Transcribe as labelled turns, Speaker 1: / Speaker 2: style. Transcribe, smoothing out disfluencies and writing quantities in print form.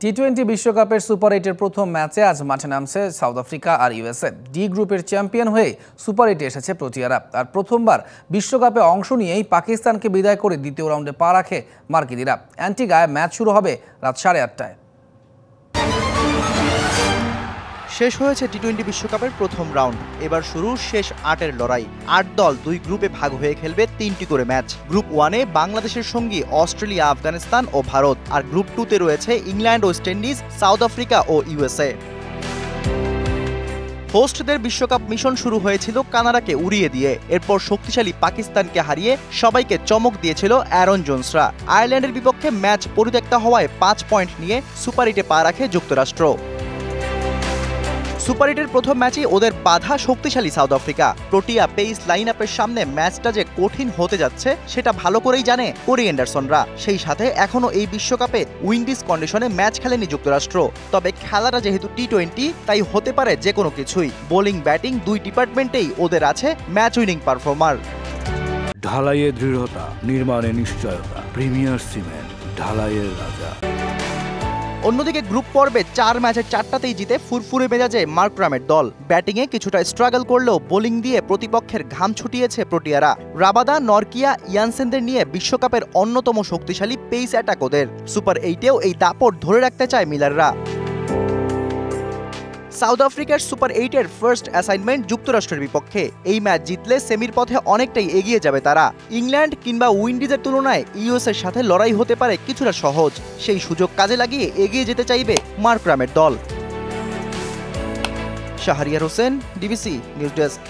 Speaker 1: টি-20 বিশ্বকাপের সুপার 8-এর প্রথম ম্যাচে আজ মাঠে নামছে সাউথ আফ্রিকা আর ইউএসএ। ডি গ্রুপের চ্যাম্পিয়ন হয়ে সুপার 8-এ এসেছে প্রোটিয়ারা। আর প্রথমবার বিশ্বকাপে অংশ নিয়েই পাকিস্তানকে বিদায় করে দ্বিতীয় রাউন্ডে পা রাখে মার্কিনিরা। অ্যান্টিগায় ম্যাচ শুরু হবে রাত 8:30টায়।
Speaker 2: শেষ হয়েছে টি-20 বিশ্বকাপের প্রথম রাউন্ড। এবার শুরু শেষ 8-এর লড়াই। 8 দল 2 গ্রুপে ভাগ হয়ে খেলবে 3টি করে ম্যাচ। গ্রুপ 1-এ বাংলাদেশের সঙ্গী অস্ট্রেলিয়া, আফগানিস্তান ও ভারত। আর গ্রুপ 2-তে রয়েছে England, West Indies, South Africa ও ইউএসএ। হোস্টদের বিশ্বকাপ মিশন শুরু হয়েছিল কানাডাকে উড়িয়ে দিয়ে। এরপর শক্তিশালী পাকিস্তানকে হারিয়ে সবাইকে চমক দিয়েছিল অ্যারন জোন্সরা। আয়ারল্যান্ডের বিপক্ষে ম্যাচ পরিত্যক্ত হওয়ায় 5 পয়েন্ট নিয়ে সুপার 8-এ পা রাখে যুক্তরাষ্ট্র। সুপার 8-এর প্রথম ম্যাচে ওদের বাধা শক্তিশালী south Africa. Protea pace line আপের সামনে ম্যাচটা যে কঠিন হতে যাচ্ছে সেটা ভালো করেই জানে কোরি অ্যান্ডারসনরা। সেই সাথে এখনো এই বিশ্বকাপে উইন্ডিজ কন্ডিশনে ম্যাচ খেলেনি যুক্তরাষ্ট্র। তবে খেলাটা যেহেতু টি-20, তাই হতে পারে যে কোনো কিছুই। বোলিং ব্যাটিং 2 ডিপার্টমেন্টেই ওদের আছে ম্যাচ উইনিং পারফর্মার।
Speaker 3: ঢালাইয়ে দৃঢ়তা, নির্মাণে নিশ্চয়তা। প্রিমিয়ার সিমেন্ট, ঢালাইয়ের রাজা।
Speaker 2: অন্যদিকে গ্রুপ পর্বে 4 ম্যাচের 4টাতেই জিতে ফুরফুরে মেজাজে মার্করামের দল। ব্যাটিংয়ে কিছুটা স্ট্রাগল করলেও বোলিং দিয়ে প্রতিপক্ষের ঘাম ছুটিয়েছে প্রোটিয়ারা। রাবাদা, নরকিয়া, ইয়ানসেনদের নিয়ে বিশ্বকাপের অন্যতম শক্তিশালী পেস অ্যাটাক ওদের। সুপার 8-এও এই দাপট ধরে রাখতে চায় মিলাররা। সাউথ আফ্রিকার সুপার 8-এর ফার্স্ট অ্যাসাইনমেন্ট যুক্তরাষ্ট্রের বিপক্ষে। এই ম্যাচ জিতলে সেমির পথে অনেকটাই এগিয়ে যাবে তারা। ইংল্যান্ড কিংবা উইন্ডিজের তুলনায় ইউএসএর সাথে লড়াই হতে পারে কিছুটা সহজ। সেই সুযোগ কাজে লাগিয়ে এগিয়ে যেতে চাইবে মার্করামের দল। Shahriar Hossain, DBC news desk.